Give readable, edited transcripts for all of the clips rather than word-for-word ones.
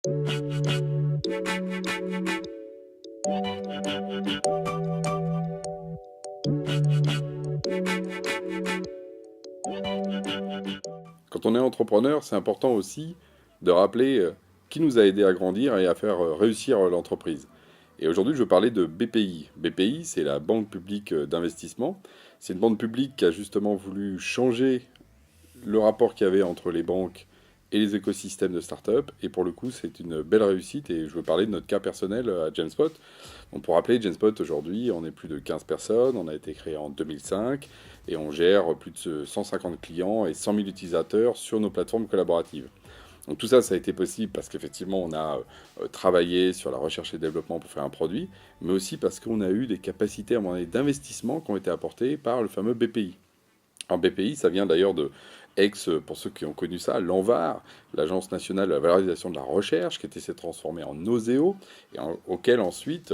Quand on est entrepreneur, c'est important aussi de rappeler qui nous a aidé à grandir et à faire réussir l'entreprise. Et aujourd'hui, je veux parler de BPI. BPI, c'est la Banque publique d'investissement. C'est une banque publique qui a justement voulu changer le rapport qu'il y avait entre les banques et les écosystèmes de start-up. Et pour le coup, c'est une belle réussite. Et je veux parler de notre cas personnel à Genspot. Donc pour rappeler, Genspot, aujourd'hui, on est plus de 15 personnes. On a été créé en 2005 et on gère plus de 150 clients et 100 000 utilisateurs sur nos plateformes collaboratives. Donc tout ça, ça a été possible parce qu'effectivement, on a travaillé sur la recherche et développement pour faire un produit, mais aussi parce qu'on a eu des capacités à un moment donné d'investissement qui ont été apportées par le fameux BPI. Alors BPI, ça vient d'ailleurs de pour ceux qui ont connu ça, l'ANVAR, l'Agence nationale de la valorisation de la recherche, qui était s'est transformée en OSEO, et auquel ensuite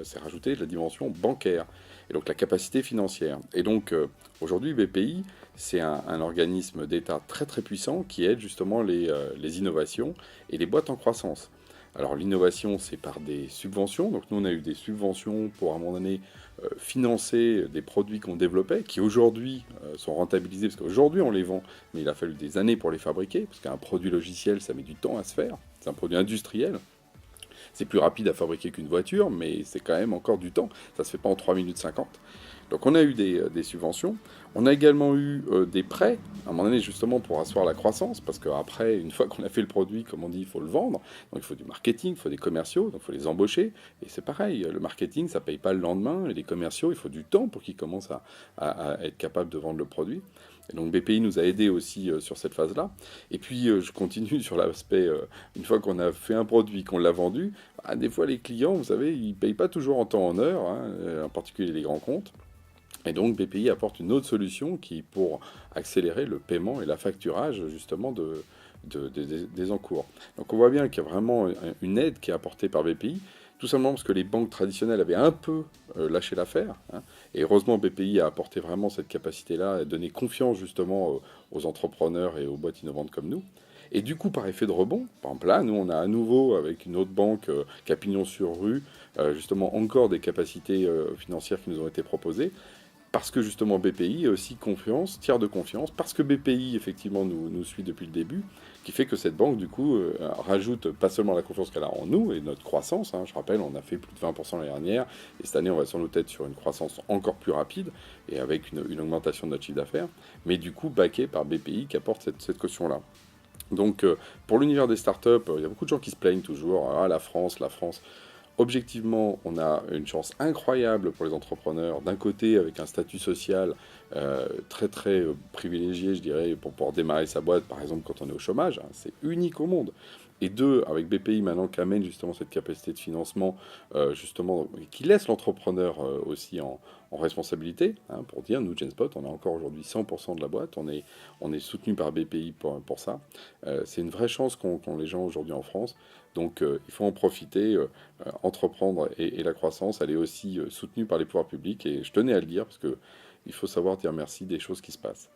s'est rajoutée la dimension bancaire, et donc la capacité financière. Et donc aujourd'hui, BPI, c'est un organisme d'État très très puissant qui aide justement les innovations et les boîtes en croissance. Alors l'innovation, c'est par des subventions. Donc nous, on a eu des subventions pour à un moment donné financer des produits qu'on développait, qui aujourd'hui sont rentabilisés, parce qu'aujourd'hui on les vend, mais il a fallu des années pour les fabriquer, parce qu'un produit logiciel, ça met du temps à se faire. C'est un produit industriel. C'est plus rapide à fabriquer qu'une voiture, mais c'est quand même encore du temps. Ça se fait pas en 3 minutes 50. Donc on a eu des subventions. On a également eu des prêts, à un moment donné justement pour asseoir la croissance, parce qu'après, une fois qu'on a fait le produit, comme on dit, il faut le vendre. Donc il faut du marketing, il faut des commerciaux, donc il faut les embaucher. Et c'est pareil, le marketing, ça ne paye pas le lendemain. Et les commerciaux, il faut du temps pour qu'ils commencent à être capables de vendre le produit. Et donc BPI nous a aidés aussi sur cette phase-là. Et puis je continue sur l'aspect, une fois qu'on a fait un produit, qu'on l'a vendu, bah, des fois les clients, vous savez, ils ne payent pas toujours en temps en heure, hein, en particulier les grands comptes. Et donc BPI apporte une autre solution qui pour accélérer le paiement et la facturage justement des encours. Donc on voit bien qu'il y a vraiment une aide qui est apportée par BPI, tout simplement parce que les banques traditionnelles avaient un peu lâché l'affaire, hein, et heureusement BPI a apporté vraiment cette capacité-là, à donner confiance justement aux entrepreneurs et aux boîtes innovantes comme nous. Et du coup, par effet de rebond, par exemple là, nous on a à nouveau avec une autre banque qui a pignon sur rue, justement encore des capacités financières qui nous ont été proposées, parce que justement BPI est aussi confiance, tiers de confiance, parce que BPI effectivement nous suit depuis le début, qui fait que cette banque du coup rajoute pas seulement la confiance qu'elle a en nous et notre croissance, hein, je rappelle on a fait plus de 20% l'année dernière, et cette année on va sans doute être sur une croissance encore plus rapide, et avec une augmentation de notre chiffre d'affaires, mais du coup backé par BPI qui apporte cette caution-là. Donc pour l'univers des startups, il y a beaucoup de gens qui se plaignent toujours, ah la France, la France. Objectivement, on a une chance incroyable pour les entrepreneurs, d'un côté avec un statut social très très privilégié, je dirais, pour pouvoir démarrer sa boîte, par exemple quand on est au chômage, hein, c'est unique au monde. Et deux, avec BPI maintenant qui amène justement cette capacité de financement, justement, qui laisse l'entrepreneur aussi en responsabilité, hein, pour dire, nous, Genspot, on a encore aujourd'hui 100% de la boîte, on est soutenu par BPI pour ça. C'est une vraie chance qu'ont les gens aujourd'hui en France. Donc il faut en profiter, entreprendre et la croissance, elle est aussi soutenue par les pouvoirs publics, et je tenais à le dire parce que il faut savoir dire merci des choses qui se passent.